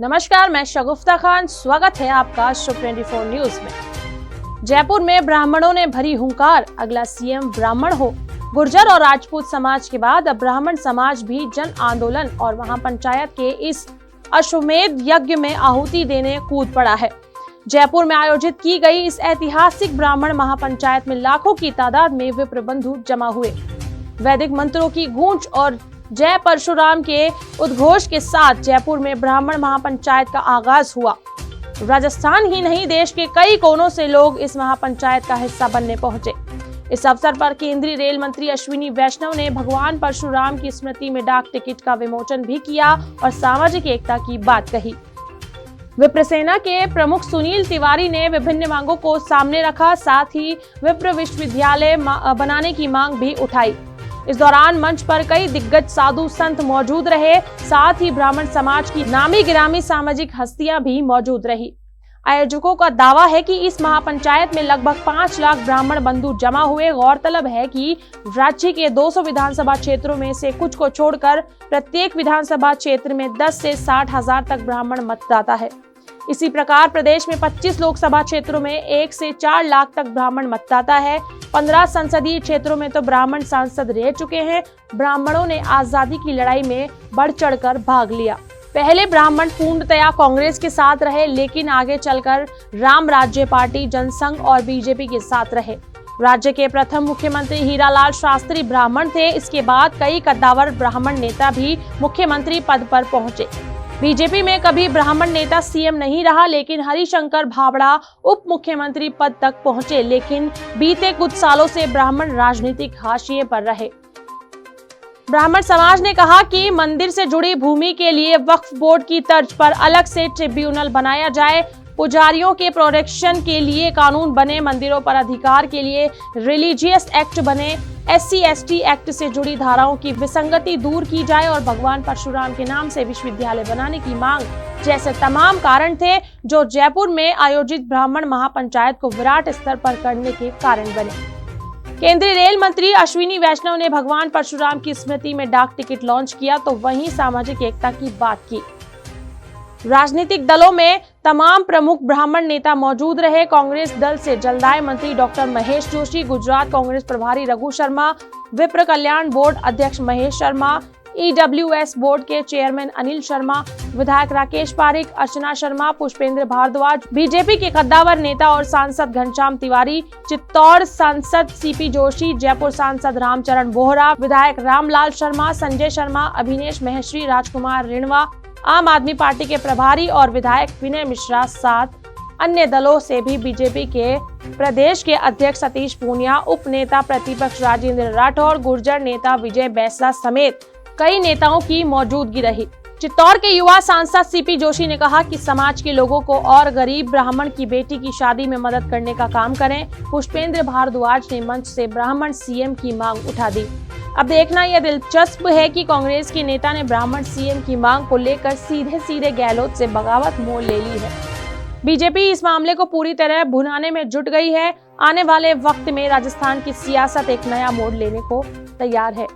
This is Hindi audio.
नमस्कार, मैं शगुफ्ता खान। स्वागत है आपका शुभ 24 न्यूज में। जयपुर में ब्राह्मणों ने भरी हुंकार, अगला सीएम ब्राह्मण हो। गुर्जर और राजपूत समाज के बाद अब ब्राह्मण समाज भी जन आंदोलन और महापंचायत के इस अश्वमेध यज्ञ में आहुति देने कूद पड़ा है। जयपुर में आयोजित की गई इस ऐतिहासिक ब्राह्मण महापंचायत में लाखों की तादाद में विप्र बंधु जमा हुए। वैदिक मंत्रों की गूंज और जय परशुराम के उद्घोष के साथ जयपुर में ब्राह्मण महापंचायत का आगाज हुआ। राजस्थान ही नहीं, देश के कई कोनों से लोग इस महापंचायत का हिस्सा बनने पहुंचे। इस अवसर पर केंद्रीय रेल मंत्री अश्विनी वैष्णव ने भगवान परशुराम की स्मृति में डाक टिकट का विमोचन भी किया और सामाजिक एकता की बात कही। विप्र सेना के प्रमुख सुनील तिवारी ने विभिन्न मांगों को सामने रखा, साथ ही विप्र विश्वविद्यालय बनाने की मांग भी उठाई। इस दौरान मंच पर कई दिग्गज साधु संत मौजूद रहे, साथ ही ब्राह्मण समाज की नामी गिरामी सामाजिक हस्तियां भी मौजूद रही। आयोजकों का दावा है कि इस महापंचायत में लगभग 5 लाख ब्राह्मण बंधु जमा हुए। गौरतलब है कि राज्य के 200 विधानसभा क्षेत्रों में से कुछ को छोड़कर प्रत्येक विधानसभा क्षेत्र में 10 से 60 हजार तक ब्राह्मण मतदाता है। इसी प्रकार प्रदेश में 25 लोकसभा क्षेत्रों में 1 से 4 लाख तक ब्राह्मण मतदाता है। 15 संसदीय क्षेत्रों में तो ब्राह्मण सांसद रह चुके हैं। ब्राह्मणों ने आजादी की लड़ाई में बढ़ चढ़कर भाग लिया। पहले ब्राह्मण पूर्णतया कांग्रेस के साथ रहे, लेकिन आगे चलकर राम राज्य पार्टी, जनसंघ और बीजेपी के साथ रहे। राज्य के प्रथम मुख्यमंत्री हीरालाल शास्त्री ब्राह्मण थे। इसके बाद कई कद्दावर ब्राह्मण नेता भी मुख्यमंत्री पद पर पहुंचे। बीजेपी में कभी ब्राह्मण नेता सीएम नहीं रहा, लेकिन हरिशंकर भाबड़ा उप मुख्यमंत्री पद तक पहुंचे। लेकिन बीते कुछ सालों से ब्राह्मण राजनीतिक हाशिए पर रहे। ब्राह्मण समाज ने कहा कि मंदिर से जुड़ी भूमि के लिए वक्फ बोर्ड की तर्ज पर अलग से ट्रिब्यूनल बनाया जाए, पुजारियों के प्रोटेक्शन के लिए कानून बने, मंदिरों पर अधिकार के लिए रिलीजियस एक्ट बने, SC/ST एक्ट से जुड़ी धाराओं की विसंगति दूर की जाए और भगवान परशुराम के नाम से विश्वविद्यालय बनाने की मांग जैसे तमाम कारण थे जो जयपुर में आयोजित ब्राह्मण महापंचायत को विराट स्तर पर करने के कारण बने। केंद्रीय रेल मंत्री अश्विनी वैष्णव ने भगवान परशुराम की स्मृति में डाक टिकट लॉन्च किया तो वहीं सामाजिक एकता की बात की। राजनीतिक दलों में तमाम प्रमुख ब्राह्मण नेता मौजूद रहे। कांग्रेस दल से जलदाय मंत्री डॉक्टर महेश जोशी, गुजरात कांग्रेस प्रभारी रघु शर्मा, विप्र कल्याण बोर्ड अध्यक्ष महेश शर्मा, EWS बोर्ड के चेयरमैन अनिल शर्मा, विधायक राकेश पारिक, अर्चना शर्मा, पुष्पेंद्र भारद्वाज, बीजेपी के कद्दावर नेता और सांसद घनश्याम तिवारी, चित्तौड़ सांसद CP जोशी, जयपुर सांसद रामचरण बोहरा, विधायक रामलाल शर्मा, संजय शर्मा, अभिनेश महेश्वरी, राजकुमार रिणवा, आम आदमी पार्टी के प्रभारी और विधायक विनय मिश्रा, साथ अन्य दलों से भी बीजेपी के प्रदेश के अध्यक्ष सतीश पूनिया, उप नेता प्रतिपक्ष राजेंद्र राठौर, गुर्जर नेता विजय बैसला समेत कई नेताओं की मौजूदगी रही। चित्तौड़ के युवा सांसद CP जोशी ने कहा कि समाज के लोगों को और गरीब ब्राह्मण की बेटी की शादी में मदद करने का काम करें। पुष्पेंद्र भारद्वाज ने मंच से ब्राह्मण सीएम की मांग उठा दी। अब देखना यह दिलचस्प है कि कांग्रेस के नेता ने ब्राह्मण सीएम की मांग को लेकर सीधे गहलोत से बगावत मोड़ ले ली है। बीजेपी इस मामले को पूरी तरह भुनाने में जुट गई है। आने वाले वक्त में राजस्थान की सियासत एक नया मोड़ लेने को तैयार है।